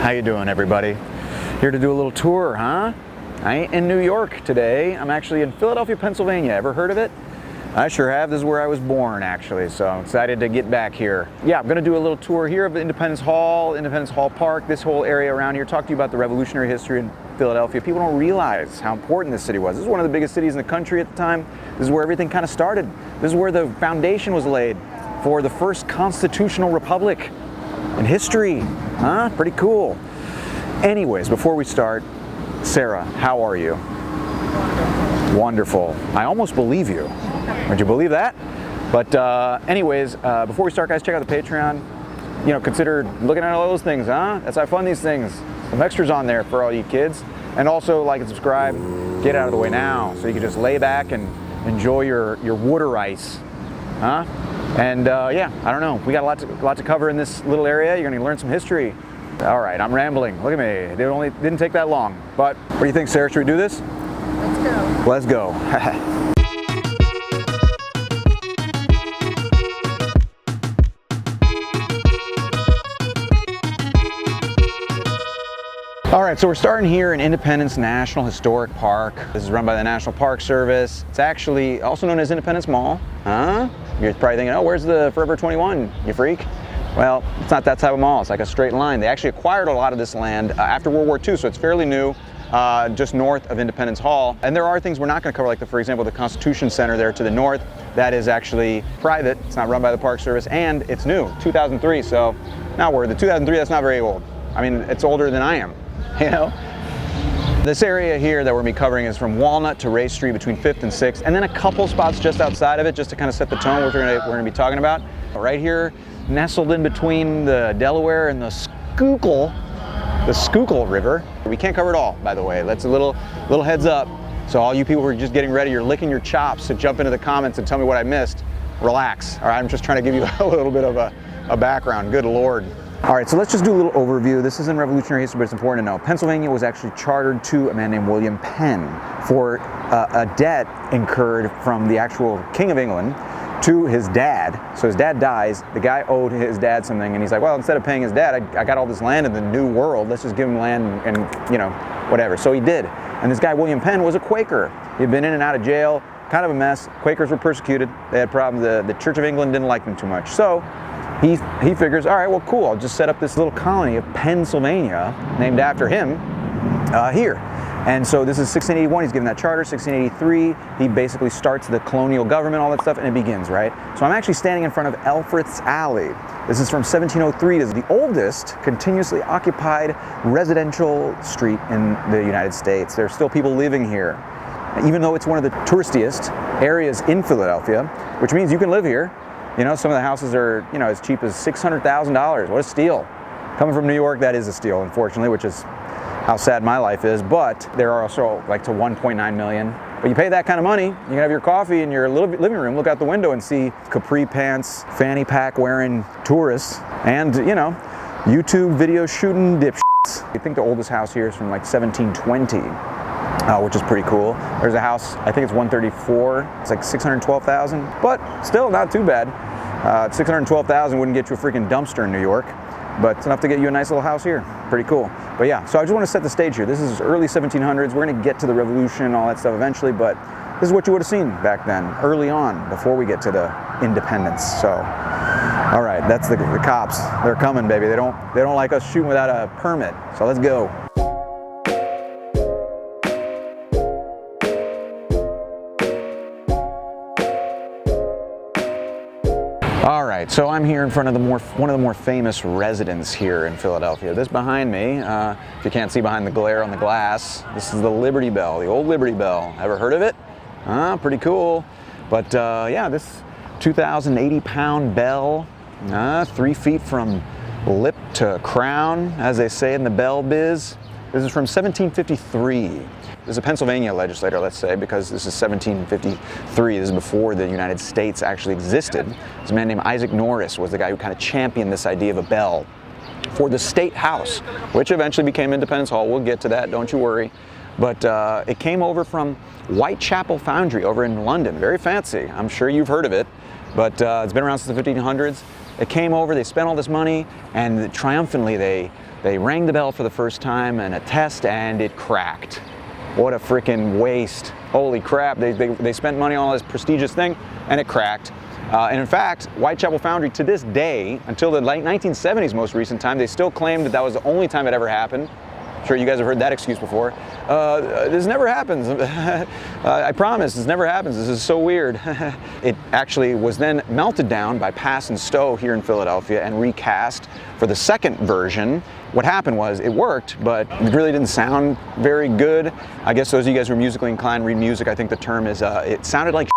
How you doing, everybody? Here to do a little tour, huh? I ain't in New York today. I'm actually in Philadelphia, Pennsylvania. Ever heard of it? I sure have. This is where I was born, actually, so I'm excited to get back here. Yeah, I'm gonna do a little tour here of Independence Hall Park, this whole area around here, talk to you about the revolutionary history in Philadelphia. People don't realize how important this city was. This is one of the biggest cities in the country at the time. This is where everything kind of started. This is where the foundation was laid for the first constitutional republic in history. Huh? Pretty cool. Anyways, before we start, Sarah, how are you? Wonderful. I almost believe you. Would you believe that? But anyways, before we start, guys, check out the Patreon. You know, consider looking at all those things, huh? That's how I fund these things. Some extras on there for all you kids. And also like and subscribe. Get out of the way now so you can just lay back and enjoy your water ice. Huh? And yeah, I don't know. We got a lot to cover in this little area. You're gonna learn some history. All right, I'm rambling. Look at me. It didn't take that long. But what do you think, Sarah? Should we do this? Let's go. Let's go. All right, so we're starting here in Independence National Historic Park. This is run by the National Park Service. It's actually also known as Independence Mall. Huh? You're probably thinking, oh, where's the Forever 21, you freak? Well, it's not that type of mall. It's like a straight line. They actually acquired a lot of this land after World War II, so it's fairly new, just north of Independence Hall. And there are things we're not going to cover, like, for example, the Constitution Center there to the north. That is actually private. It's not run by the Park Service, and it's new, 2003. So, not worth it. 2003, that's not very old. I mean, it's older than I am. You know, this area here that we're going to be covering is from Walnut to Ray Street between 5th and 6th, and then a couple spots just outside of it, just to kind of set the tone what we're going to be talking about. Right here, nestled in between the Delaware and the Schuylkill River. We can't cover it all, by the way. That's a little heads up. So all you people who are just getting ready, you're licking your chops to jump into the comments and tell me what I missed. Relax. All right, I'm just trying to give you a little bit of a background. Good Lord. All right, so let's just do a little overview. This isn't revolutionary history, but it's important to know. Pennsylvania was actually chartered to a man named William Penn for a debt incurred from the actual King of England to his dad. So his dad dies, the guy owed his dad something, and he's like, well, instead of paying his dad, I got all this land in the New World, let's just give him land and you know, whatever. So he did. And this guy, William Penn, was a Quaker. He'd been in and out of jail, kind of a mess. Quakers were persecuted, they had problems. The Church of England didn't like them too much. So he figures, all right, well, cool, I'll just set up this little colony of Pennsylvania, named after him, here. And so this is 1681, he's given that charter. 1683, he basically starts the colonial government, all that stuff, and it begins, right? So I'm actually standing in front of Elfreth's Alley. This is from 1703. This is the oldest continuously occupied residential street in the United States. There's still people living here, even though it's one of the touristiest areas in Philadelphia, which means you can live here. You know, some of the houses are, you know, as cheap as $600,000. What a steal. Coming from New York, that is a steal, unfortunately, which is how sad my life is. But there are also like to 1.9 million. But you pay that kind of money, you can have your coffee in your little living room, look out the window and see capri pants, fanny pack wearing tourists, and, you know, YouTube video shooting dipshits. I think the oldest house here is from like 1720. Which is pretty cool. There's a house, I think it's 134. It's like 612,000, but still not too bad. 612,000 wouldn't get you a freaking dumpster in New York, but it's enough to get you a nice little house here. Pretty cool. But yeah, so I just want to set the stage here. This is early 1700s. We're going to get to the Revolution, all that stuff eventually, but this is what you would have seen back then, early on, before we get to the independence. So, all right, that's the cops. They're coming, baby. They don't like us shooting without a permit. So let's go. All right, so I'm here in front of one of the more famous residences here in Philadelphia. This behind me, if you can't see behind the glare on the glass, this is the Liberty Bell, the old Liberty Bell. Ever heard of it? Pretty cool. But yeah, this 2,080-pound bell, 3 feet from lip to crown, as they say in the bell biz. This is from 1753. This is a Pennsylvania legislator, let's say, because this is 1753. This is before the United States actually existed. This man named Isaac Norris was the guy who kind of championed this idea of a bell for the State House, which eventually became Independence Hall. We'll get to that, don't you worry. But it came over from Whitechapel Foundry over in London. Very fancy. I'm sure you've heard of it, but it's been around since the 1500s. It came over, they spent all this money, and triumphantly they They rang the bell for the first time in a test and it cracked. What a freaking waste. Holy crap, they spent money on all this prestigious thing and it cracked. And in fact, Whitechapel Foundry to this day, until the late 1970s most recent time, they still claim that that was the only time it ever happened. I'm sure you guys have heard that excuse before. This never happens. I promise, this never happens. This is so weird. It actually was then melted down by Pass and Stowe here in Philadelphia and recast for the second version. What happened was it worked, but it really didn't sound very good. I guess those of you guys who are musically inclined, read music, I think the term is, it sounded like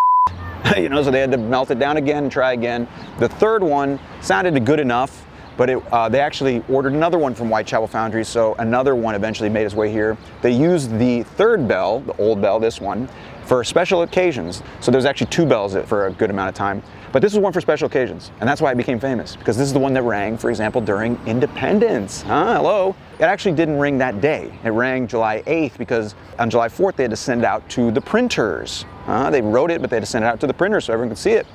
you know, so they had to melt it down again and try again. The third one sounded good enough, but they actually ordered another one from Whitechapel Foundry, so another one eventually made its way here. They used the third bell, the old bell, this one, for special occasions. So there's actually two bells for a good amount of time. But this is one for special occasions, and that's why it became famous, because this is the one that rang, for example, during Independence. Hello? It actually didn't ring that day. It rang July 8th because on July 4th they had to send it out to the printers. They wrote it, but they had to send it out to the printers so everyone could see it.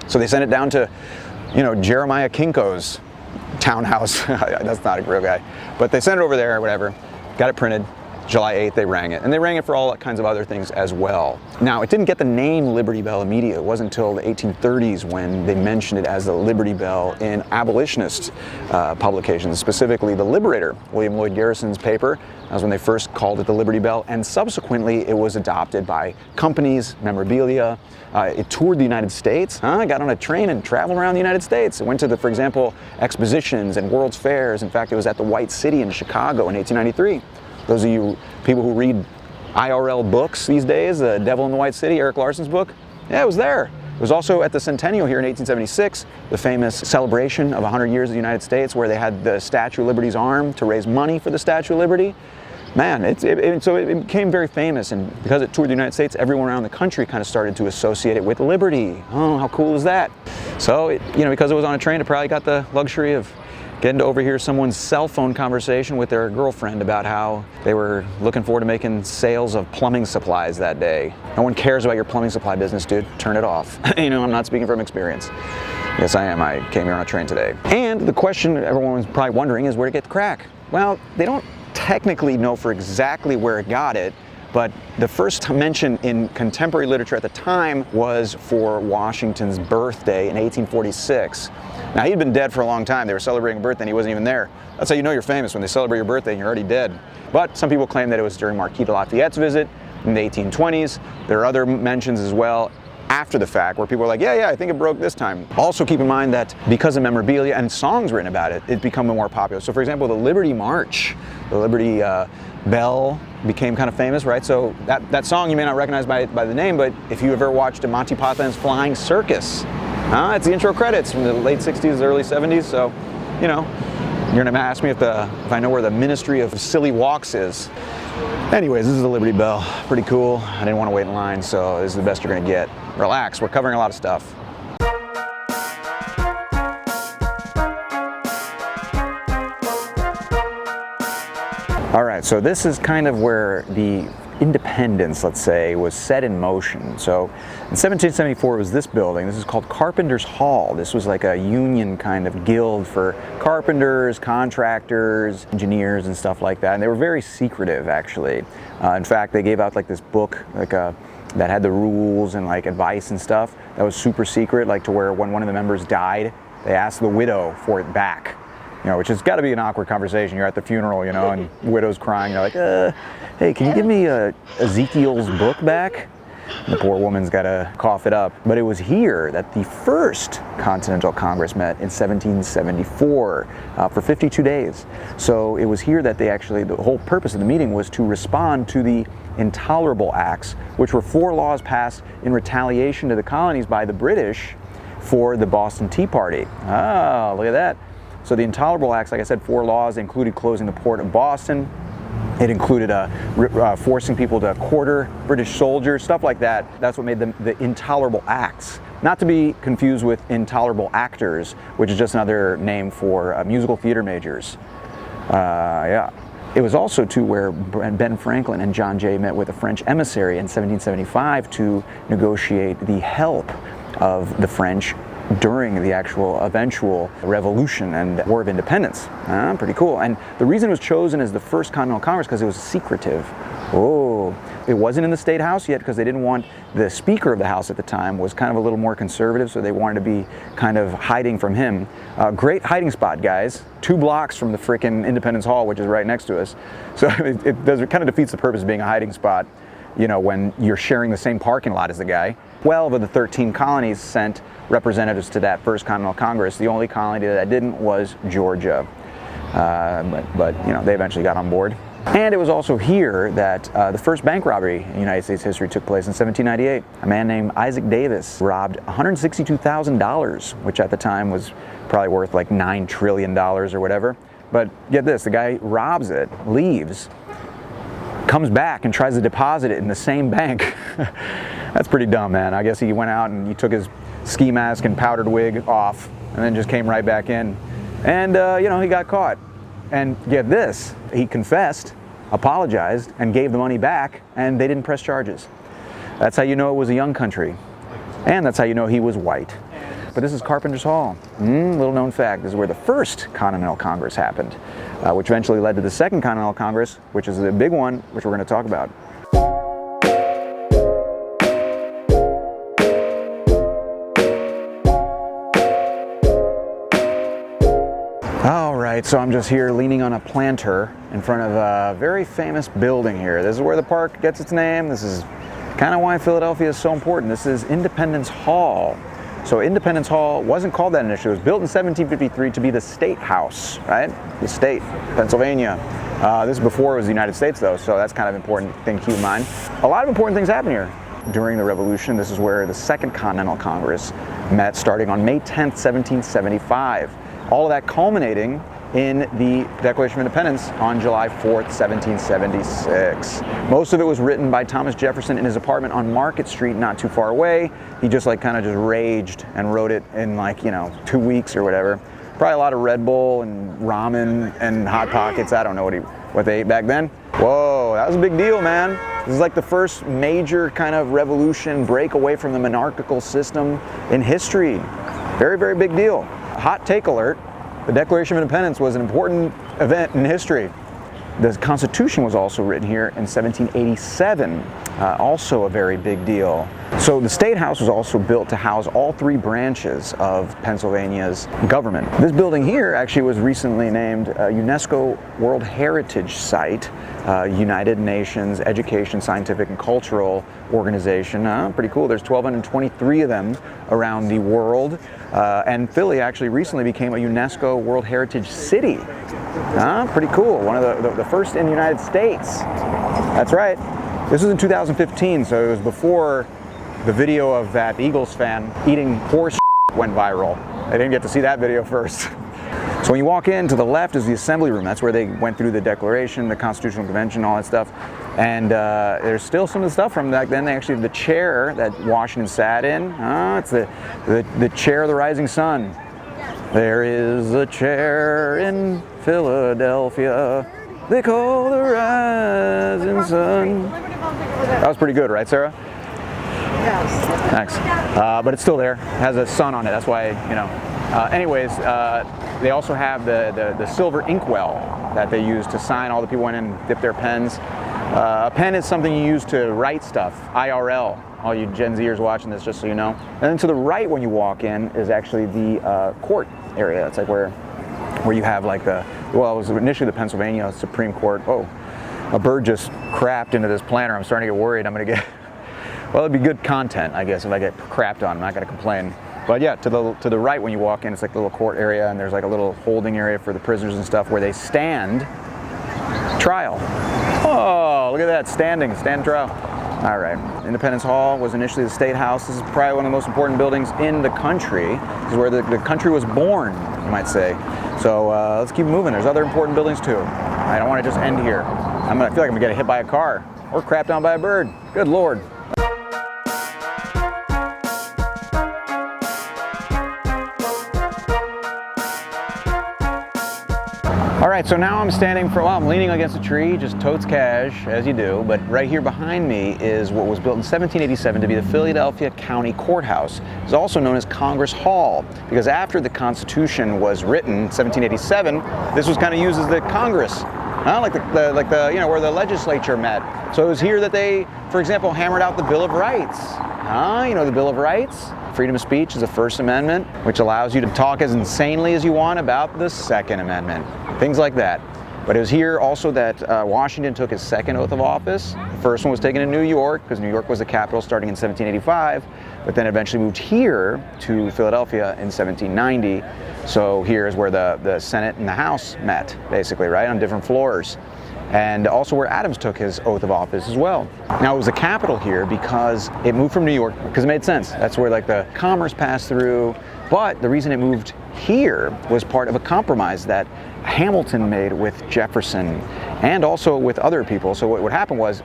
So they sent it down to, you know, Jeremiah Kinko's townhouse. That's not a real guy. But they sent it over there or whatever, got it printed. July 8th, they rang it. And they rang it for all kinds of other things as well. Now, it didn't get the name Liberty Bell immediately. It wasn't until the 1830s when they mentioned it as the Liberty Bell in abolitionist publications, specifically the Liberator, William Lloyd Garrison's paper. That was when they first called it the Liberty Bell, and subsequently it was adopted by companies, memorabilia. It toured the United States. Got on a train and traveled around the United States. It went to the, for example, expositions and World's Fairs. In fact, it was at the White City in Chicago in 1893. Those of you people who read IRL books these days, The Devil in the White City, Eric Larson's book, yeah, it was there. It was also at the Centennial here in 1876, the famous celebration of 100 years of the United States, where they had the Statue of Liberty's arm to raise money for the Statue of Liberty. Man, so it became very famous, and because it toured the United States, everyone around the country kind of started to associate it with liberty. Oh, how cool is that? So, you know, because it was on a train, it probably got the luxury of getting to overhear someone's cell phone conversation with their girlfriend about how they were looking forward to making sales of plumbing supplies that day. No one cares about your plumbing supply business, dude. Turn it off. You know, I'm not speaking from experience. Yes, I am. I came here on a train today. And the question everyone's probably wondering is where to get the crack. Well, they don't technically know for exactly where it got it, but the first mention in contemporary literature at the time was for Washington's birthday in 1846. Now, he'd been dead for a long time. They were celebrating a birthday and he wasn't even there. That's how you know you're famous, when they celebrate your birthday and you're already dead. But some people claim that it was during Marquis de Lafayette's visit in the 1820s. There are other mentions as well after the fact where people are like, yeah, I think it broke this time. Also keep in mind that because of memorabilia and songs written about it, it's become more popular. So for example, the Liberty March, the Liberty Bell became kind of famous, right? So that song you may not recognize by the name, but if you ever watched a Monty Python's Flying Circus, it's the intro credits from the late 60s, early 70s. So, you know, you're gonna ask me if I know where the Ministry of Silly Walks is. Anyways, this is the Liberty Bell. Pretty cool. I didn't want to wait in line, so this is the best you're gonna get. Relax, we're covering a lot of stuff. All right, so this is kind of where the independence, let's say, was set in motion. So in 1774 it was this building. This is called Carpenters Hall. This was like a union kind of guild for carpenters, contractors, engineers and stuff like that. And they were very secretive, actually. In fact, they gave out like this book that had the rules and like advice and stuff that was super secret, like to where when one of the members died, they asked the widow for it back. You know, which has got to be an awkward conversation. You're at the funeral, you know, and the widow's crying. You're like, hey, can you give me Ezekiel's book back? And the poor woman's got to cough it up. But it was here that the first Continental Congress met in 1774 for 52 days. So it was here that they actually, the whole purpose of the meeting was to respond to the Intolerable Acts, which were 4 laws passed in retaliation to the colonies by the British for the Boston Tea Party. Oh, look at that. So the Intolerable Acts, like I said, 4 laws included closing the port of Boston. It included forcing people to quarter British soldiers, stuff like that. That's what made them the Intolerable Acts. Not to be confused with Intolerable Actors, which is just another name for musical theater majors. Yeah. It was also too where Ben Franklin and John Jay met with a French emissary in 1775 to negotiate the help of the French during the actual eventual revolution and War of Independence. Pretty cool. And the reason it was chosen as the first Continental Congress because it was secretive. Oh, it wasn't in the State House yet because they didn't want the Speaker of the House at the time was kind of a little more conservative, so they wanted to be kind of hiding from him. Great hiding spot, guys. 2 blocks from the frickin' Independence Hall, which is right next to us. So it kind of defeats the purpose of being a hiding spot, you know, when you're sharing the same parking lot as the guy. 12 of the 13 colonies sent representatives to that first Continental Congress. The only colony that didn't was Georgia. But you know, they eventually got on board. And it was also here that the first bank robbery in United States history took place in 1798. A man named Isaac Davis robbed $162,000, which at the time was probably worth like $9 trillion or whatever. But get this, the guy robs it, leaves, comes back and tries to deposit it in the same bank. That's pretty dumb, man. I guess he went out and he took his ski mask and powdered wig off and then just came right back in. And, you know, he got caught. And get this, he confessed, apologized, and gave the money back, and they didn't press charges. That's how you know it was a young country. And that's how you know he was white. But this is Carpenters Hall. Little known fact, this is where the first Continental Congress happened, which eventually led to the second Continental Congress, which is the big one, which we're going to talk about. So I'm just here leaning on a planter in front of a very famous building here. This is where the park gets its name. This is kind of why Philadelphia is so important. This is Independence Hall. So Independence Hall wasn't called that initially. It was built in 1753 to be the State House, right? The state, Pennsylvania. This is before it was the United States though, so that's kind of an important thing to keep in mind. A lot of important things happen here. During the Revolution, this is where the Second Continental Congress met, starting on May 10th, 1775. All of that culminating in the Declaration of Independence on July 4th, 1776. Most of it was written by Thomas Jefferson in his apartment on Market Street, not too far away. He just kind of raged and wrote it in 2 weeks or whatever. Probably a lot of Red Bull and ramen and Hot Pockets. I don't know what they ate back then. Whoa, that was a big deal, man. This is like the first major kind of revolution, break away from the monarchical system in history. Very, very big deal. Hot take alert. The Declaration of Independence was an important event in history. The Constitution was also written here in 1787, also a very big deal. So the State House was also built to house all 3 branches of Pennsylvania's government. This building here actually was recently named a UNESCO World Heritage Site, United Nations Education, Scientific, and Cultural Organization. Pretty cool. There's 1,223 of them around the world. And Philly actually recently became a UNESCO World Heritage City. Pretty cool. One of the first in the United States. That's right. This was in 2015, so it was before the video of that Eagles fan eating horse went viral. I didn't get to see that video first. So when you walk in, to the left is the Assembly Room. That's where they went through the Declaration, the Constitutional Convention, all that stuff. And there's still some of the stuff from back then. They actually have the chair that Washington sat in. It's the chair of the rising sun. There is a chair in Philadelphia they call the rising sun. That was pretty good, right, Sarah? Yes. Thanks. But it's still there. It has a sun on it. That's why, you know. Anyways, they also have the silver inkwell that they use to sign. All the people went in and dipped their pens. A pen is something you use to write stuff, IRL. All you Gen Zers watching this, just so you know. And then to the right when you walk in is actually the court area. It's like where you have like it was initially the Pennsylvania Supreme Court. Oh, a bird just crapped into this planter. I'm starting to get worried. I'm going to get, well, it'd be good content, I guess, if I get crapped on. I'm not going to complain. But yeah, to the right when you walk in, it's like the little court area, and there's like a little holding area for the prisoners and stuff where they stand trial. Oh, look at that, stand trial. All right, Independence Hall was initially the State House. This is probably one of the most important buildings in the country. This is where the country was born, you might say. So let's keep moving. There's other important buildings too. I don't want to just end here. I feel like I'm gonna get hit by a car or crapped on by a bird. Good Lord. All right, so now I'm standing for, well, I'm leaning against a tree, just totes cash, as you do, but right here behind me is what was built in 1787 to be the Philadelphia County Courthouse. It's also known as Congress Hall, because after the Constitution was written in 1787, this was kind of used as the Congress, like the you know, where the legislature met. So it was here that they, for example, hammered out the Bill of Rights. You know the Bill of Rights? Freedom of speech is the First Amendment, which allows you to talk as insanely as you want about the Second Amendment. Things like that. But it was here also that Washington took his second oath of office. The first one was taken in New York, because New York was the capital starting in 1785, but then eventually moved here to Philadelphia in 1790. So here is where the Senate and the House met, basically, right, on different floors. And also where Adams took his oath of office as well. Now it was the capital here because it moved from New York, because it made sense. That's where like the commerce passed through. But the reason it moved here was part of a compromise that Hamilton made with Jefferson and also with other people. So what happened was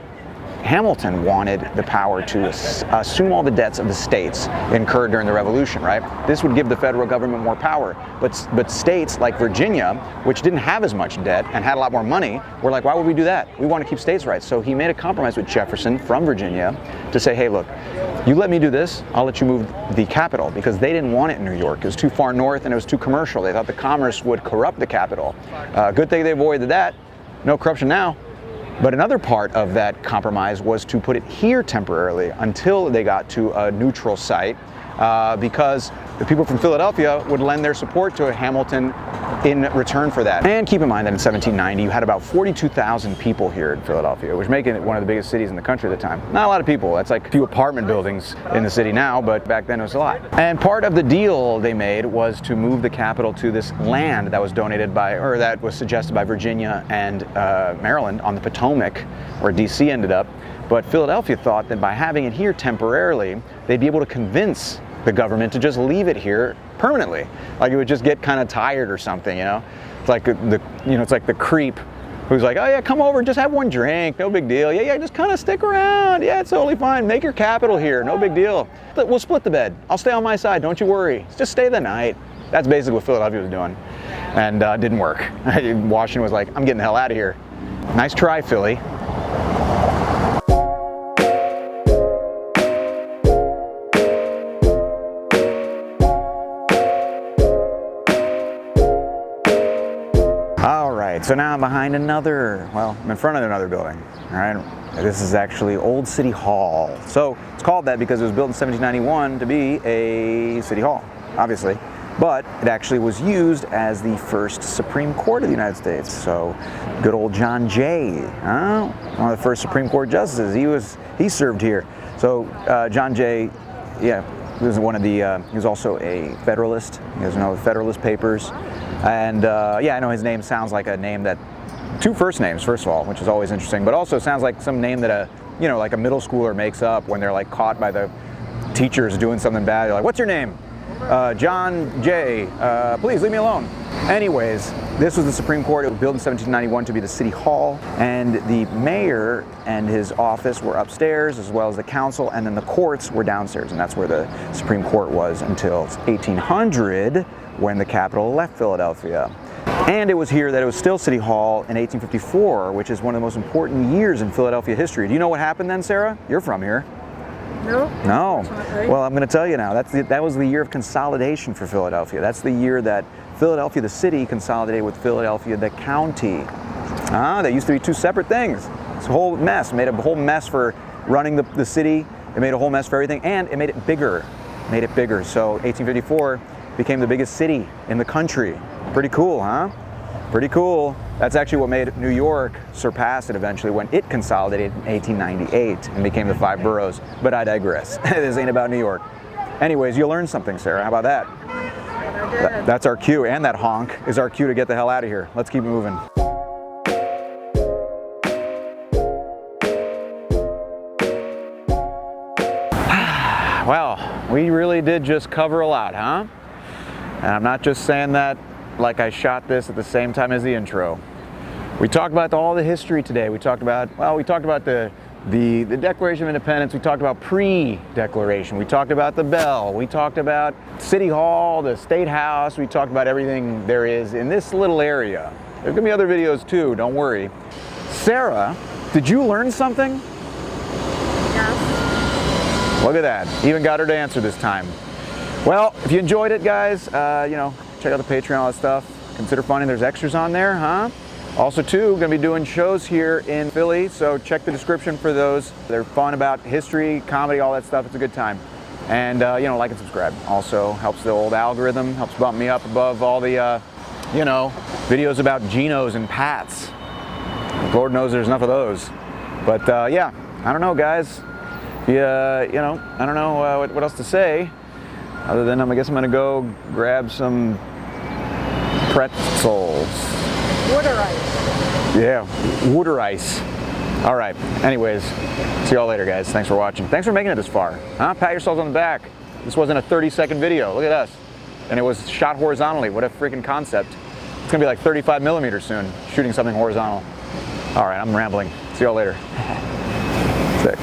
Hamilton wanted the power to assume all the debts of the states incurred during the Revolution, right? This would give the federal government more power. But states like Virginia, which didn't have as much debt and had a lot more money, were like, why would we do that? We want to keep states' rights. So he made a compromise with Jefferson from Virginia to say, hey, look, you let me do this, I'll let you move the capital, because they didn't want it in New York. It was too far north and it was too commercial. They thought the commerce would corrupt the capital. Good thing they avoided that. No corruption now. But another part of that compromise was to put it here temporarily until they got to a neutral site, because the people from Philadelphia would lend their support to Hamilton in return for that. And keep in mind that in 1790 you had about 42,000 people here in Philadelphia, which making it one of the biggest cities in the country at the time. Not a lot of people. That's like a few apartment buildings in the city now, but back then it was a lot. And part of the deal they made was to move the capital to this land that was donated by, or that was suggested by Virginia and Maryland on the Potomac, where DC ended up. But Philadelphia thought that by having it here temporarily, they'd be able to convince the government to just leave it here permanently. Like it would just get kind of tired or something, you know? It's like it's like the creep who's like, oh yeah, come over, just have one drink, no big deal. Yeah, just kind of stick around. Yeah, it's totally fine. Make your capital here, no big deal. We'll split the bed. I'll stay on my side, don't you worry. Just stay the night. That's basically what Philadelphia was doing. And it didn't work. Washington was like, I'm getting the hell out of here. Nice try, Philly. So now I'm behind another, well, I'm in front of another building, all right? This is actually Old City Hall. So it's called that because it was built in 1791 to be a city hall, obviously. But it actually was used as the first Supreme Court of the United States. So good old John Jay, one of the first Supreme Court justices, he served here. So John Jay, yeah, he was he was also a Federalist. He was one of the Federalist Papers. And yeah, I know his name sounds like a name that, two first names, first of all, which is always interesting, but also sounds like some name that like a middle schooler makes up when they're like caught by the teachers doing something bad. They're like, what's your name? John Jay, please leave me alone. Anyways, this was the Supreme Court. It was built in 1791 to be the City Hall, and the mayor and his office were upstairs, as well as the council, and then the courts were downstairs, and that's where the Supreme Court was until 1800, when the capital left Philadelphia. And it was here that it was still City Hall in 1854, which is one of the most important years in Philadelphia history. Do you know what happened then, Sarah? You're from here. No. No. Well, I'm going to tell you now. That was the year of consolidation for Philadelphia. That's the year that Philadelphia, the city, consolidated with Philadelphia, the county. They used to be two separate things. It's a whole mess. Made a whole mess for running the city. It made a whole mess for everything, and it made it bigger. So 1854 became the biggest city in the country. Pretty cool, huh? Pretty cool. That's actually what made New York surpass it eventually when it consolidated in 1898 and became the 5 boroughs. But I digress. This ain't about New York. Anyways, you learned something, Sarah. How about that? That's our cue, and that honk is our cue to get the hell out of here. Let's keep moving. Well, we really did just cover a lot, huh? And I'm not just saying that like I shot this at the same time as the intro. We talked about all the history today. We talked about the Declaration of Independence. We talked about pre-declaration. We talked about the bell. We talked about City Hall, the State House. We talked about everything there is in this little area. There's gonna be other videos too, don't worry. Sarah, did you learn something? Yes. Look at that, even got her to answer this time. Well, if you enjoyed it, guys, you know, check out the Patreon, all that stuff. Consider funding, there's extras on there, huh? Also too, gonna be doing shows here in Philly, so check the description for those. They're fun, about history, comedy, all that stuff. It's a good time. And you know, like and subscribe. Also helps the old algorithm, helps bump me up above all the, you know, videos about Genos and Pats. Lord knows there's enough of those. But yeah, I don't know, guys. Yeah, you know, I don't know what else to say, other than I guess I'm gonna go grab some pretzels. Water ice. Yeah, water ice. All right, anyways, see y'all later, guys. Thanks for watching. Thanks for making it this far. Huh? Pat yourselves on the back. This wasn't a 30-second video. Look at us. And it was shot horizontally. What a freaking concept. It's gonna be like 35 millimeters soon, shooting something horizontal. All right, I'm rambling. See y'all later. Sick.